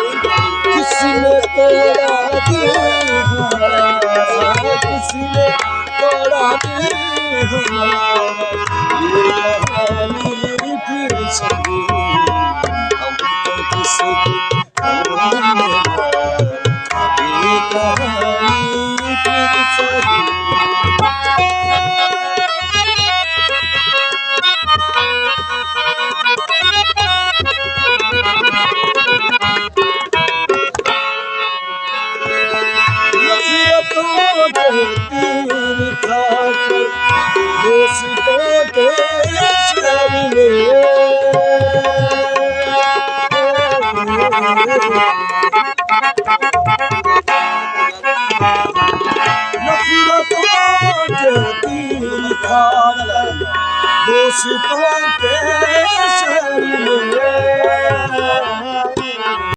किसने तोड़ा दिल हमारा, किसने तोड़ा दिल हमारा, ये कहानी फिर सही हम तो किसकी हमने ये कहानी फिर सही। नफरतों के तीर खाकर दोस्तों के सामने, नफरतों के तीर खाकर दोस्तों